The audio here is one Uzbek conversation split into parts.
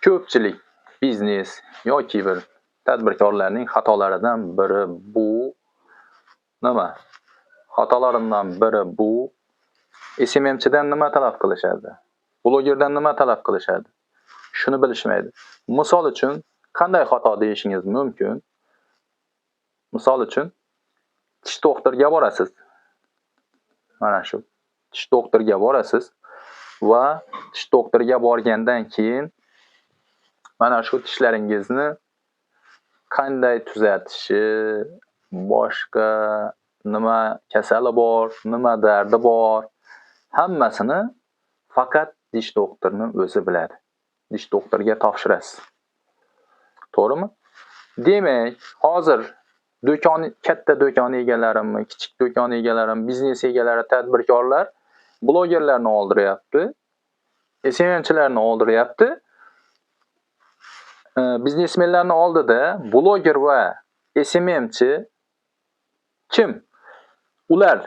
ko'pchilik biznes yoki bir tadbirkorlarning xatolaridan biri bu nima? Xatolaridan biri bu SMMchidan nima talab qilishadi? Blogerdan nima talab qilishadi? Shuni bilishmaydi. Misol uchun qanday xato deyishingiz mumkin? Misol uchun tish doktoriga borasiz. Mana shu tish doktoriga borasiz va tish doktoriga borgandan keyin mana shu tishlaringizni qanday tuzatishi, boshqa nima kasali bor, nima dardi bor, hammasini faqat tish doktorining o'zi biladi. Tish doktoriga topshirasiz. To'g'rimi? Demak, hozir katta do'kon egalarimi, kichik do'kon egalarimi, biznes egalari, tadbirkorlar blogerlarni oldiryapti, SMMchilarni oldiryapti. Biznesmenlarning oldida bloger va SMMchi kim? Ular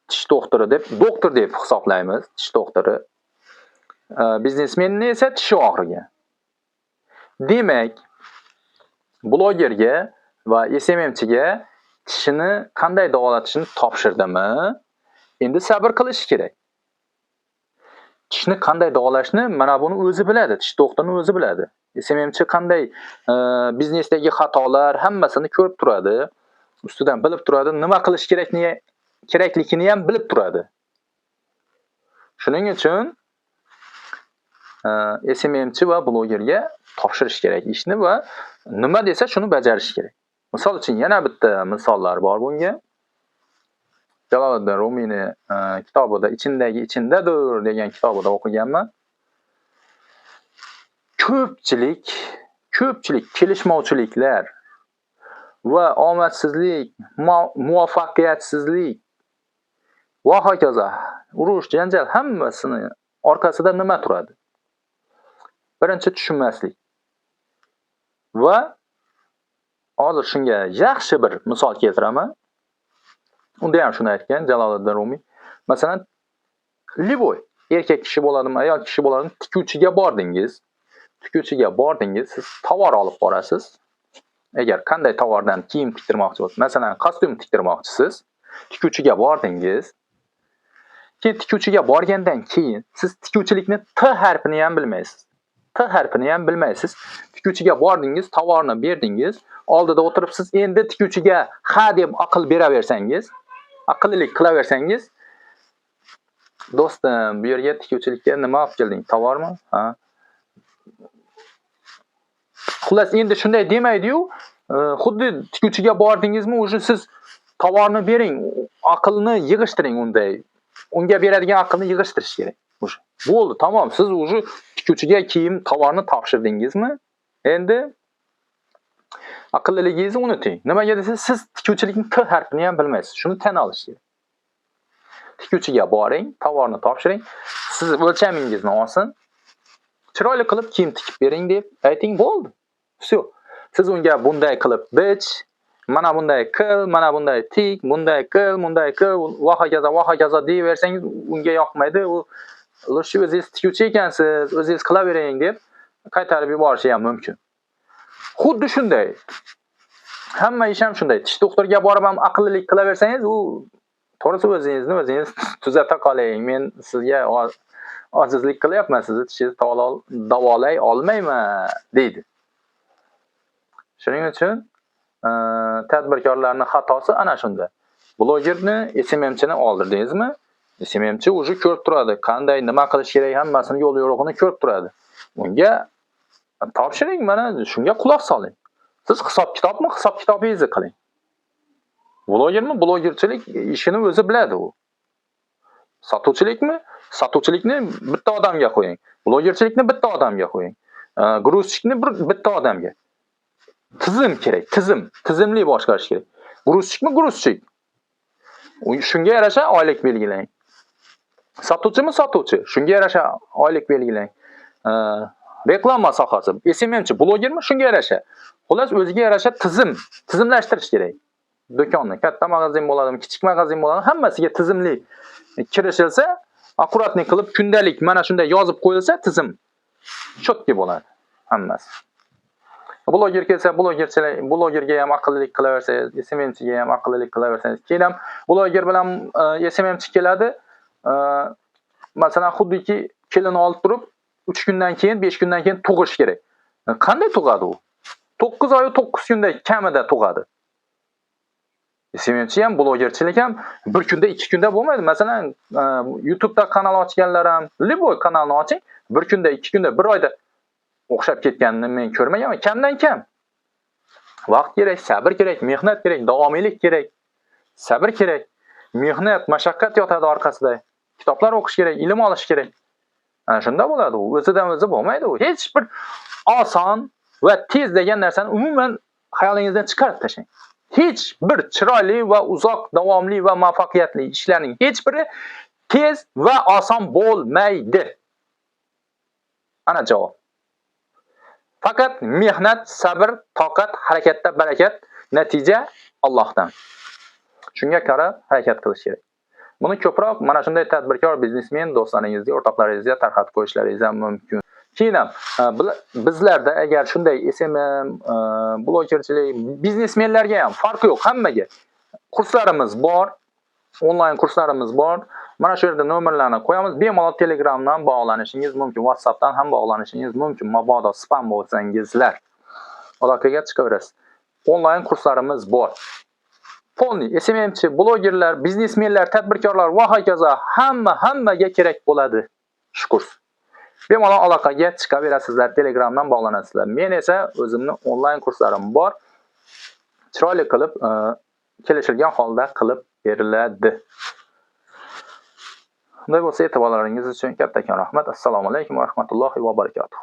tish doktori doktor deb hisoblaymiz, tish doktori. Biznesmenni esa tishi og'rigan. Demak, blogerga va SMMchiga tishini qanday davolatishini topshirdimi? Endi sabr qilish kerak. Tishni qanday davolashni mana buni o'zi biladi, tish doktorining o'zi biladi. SMMchi qanday biznesdagi xatolar hammasini ko'rib turadi, ustidan bilib turadi, nima qilish kerakligini ham bilib turadi. Shuning uchun SMMchi va blogerga topshirish kerak ishni va nima desa shuni bajarish kerak. Misol uchun yana bitta misollar bor bunga. Jaloliddin Rumiyni kitobida Ichindadir degan kitobida o'qiganman. Ko'pchilik kelishmovchiliklar va omadsizlik, muvaffaqiyatsizlik va hokazo, urush, janjal hammasini orqasida nima turadi? Birinchi tushunmaslik. Va hozir shunga yaxshi bir misol keltiraman. Unda ham shuni aytgan Jaloliddin Rumiy. Masalan, liboy erkak kishi bo'ladimi, ayol kishi bo'ladimi, tikuvchiga bordingiz, siz tovar olib borasiz. Agar qanday tovardan kiyim tiktirmoqchi bo'lsangiz, masalan, kostyum tiktirmoqchisiz, tikuvchiga bordingiz. Keyin tikuvchiga borgandan keyin siz tikuvchilikni T harfini ham bilmaysiz. Tikuvchiga bordingiz, tovarni berdingiz, oldida o'tiribsiz. Endi tikuvchiga ha deb aql beraversangiz, aqllilik qilaversangiz, do'stim, bu yerga tikuvchilikka nima olib kelding? Tovarmi? Ha. Xullas, endi shunday demaydi-yu, xuddi tikuvchiga bordingizmi, o'sha siz tovarni bering, aqlni yig'ishtiring unday. Unga beradigan aqlni yig'ishtirish kerak. O'sha. Bo'ldi, tamom, siz o'sha tikuvchiga kiyim, tovarni topshirdingizmi? Endi aqlliligingizni unuting. Nimaga desiz, siz tikuvchilikning T harfini ham bilmaysiz. Shuni tan olish kerak. Tikuvchiga boring, tovarni topshiring, siz o'lchamingizni olsin, chiroyli qilib kiyim tikib bering deb ayting, bo'ldi. Всё. Siz unga bunday qilib bich, mana bunday qil, mana bunday tik, bunday qil, va hokazo deyaversangiz unga yoqmaydi. U o'zingiz tikuvchi ekansiz, o'zingiz qilavering deb qaytarib yuborishi ham mumkin. Xuddi shunday. Hamma ish ham shunday. Tish doktoriga borib ham aqllilik qilaversangiz, u to'g'risi o'zingiz tuzata qoling. Men sizga ojizlik qilyapman, sizni tishingizni davolay olmayman deydi. Shuning uchun tadbirkorlarning xatosi ana shunda. Blogerni, SMMchini oldirdingizmi? SMMchi o'zi ko'rib turadi, qanday nima qilish kerak, hammasini yo'l yo'rig'ini ko'rib turadi. Unga topshiring, mana shunga quloq soling. Siz hisob-kitobingizni qiling. Blogermi? Blogerchilik ishini o'zi biladi u. Sotuvchilikmi? Sotuvchilikni bitta odamga qo'ying. Blogerchilikni bitta odamga qo'ying. Gruzchikni bitta odamga. Tizim kerak, tizimli boshqarish kerak. Gruzchik. Shunga yarasha oylik belgilang. Sotuvchi. Shunga yarasha oylik belgilang. Reklama sohasi, SMMchi, blogermi? Shunga yarasha. Xullas, o'ziga yarasha tizimlashtirish kerak. Do'konni, katta magazin bo'ladimi, kichik magazin bo'ladimi, hammasiga tizimli kirishilsa, akkuratlik qilib kundalik mana shunday yozib qo'yilsa, tizim chotki bo'ladi. hammasi. Bloger kelsa, blogerga ham aqllilik qilaversangiz, SMMchiga ham aqllilik qilaversangiz, keyin ham bloger bilan SMMchi keladi. Masalan, xuddiki kelin olib turib, 3 kundan keyin, 5 kundan keyin tug'ish kerak. Qanday tug'adi u? 9 oy 9 kunda kamida tug'adi. SMMchi ham, blogerchilik ham bir kunda, 2 kunda bo'lmaydi. Masalan, YouTube'da kanal ochganlar ham, liboy kanalni oching, bir kunda, 2 kunda, bir oyda o'xshab ketganini men ko'rmaganman. Kamdan kam. Vaqt kerak, sabr kerak, mehnat kerak, davomiylik kerak, sabr kerak, mehnat, mashaqqat yotadi orqasida. Kitoblar o'qish kerak, ilm olish kerak. Ana shunda bo'ladi u. O'zidan o'zi bo'lmaydi u. Hech bir oson va tez degan narsani umuman xayolingizdan chiqarib tashlang. Hech bir chiroyli va uzoq davomli va muvaffaqiyatli ishlarning hech biri tez va oson bo'lmaydi. Ana javob. Faqat mehnat, sabr, toqat, harakatda barakat, natija Allohdan. Shunga qarab harakat qilish kerak. Buni ko'proq mana shunday tadbirkor biznesmen do'stlaringizga, o'rtoqlaringizga tarqatib qo'yishlaringiz ham mumkin. Keyin ham bizlarda agar shunday SMM, blogerchilik, biznesmenlarga ham farqi yo'q, hammaga kurslarimiz bor, onlayn kurslarimiz bor. Mana shu yerda nomerlarni qo'yamiz. Bemalol Telegramdan bog'lanishingiz mumkin, WhatsAppdan ham bog'lanishingiz mumkin. Mabodo spam bo'lsangizlar, aloqaga chiqaverasiz. Onlayn kurslarimiz bor. Polniy SMMchi, blogerlar, biznesmenlar, tadbirkorlar va hokazo hammaga kerak bo'ladi shu kurs. Bemalol aloqaga chiqaverasizlar, Telegramdan bog'lanasizlar. Men esa o'zimning onlayn kurslarim bor. Chiroyli qilib, kelishilgan holda qilib beriladi. Bunday bo'lsa, e'tiborlaringiz uchun kattakon rahmat. Assalomu alaykum va rahmatullohi va barakatuh.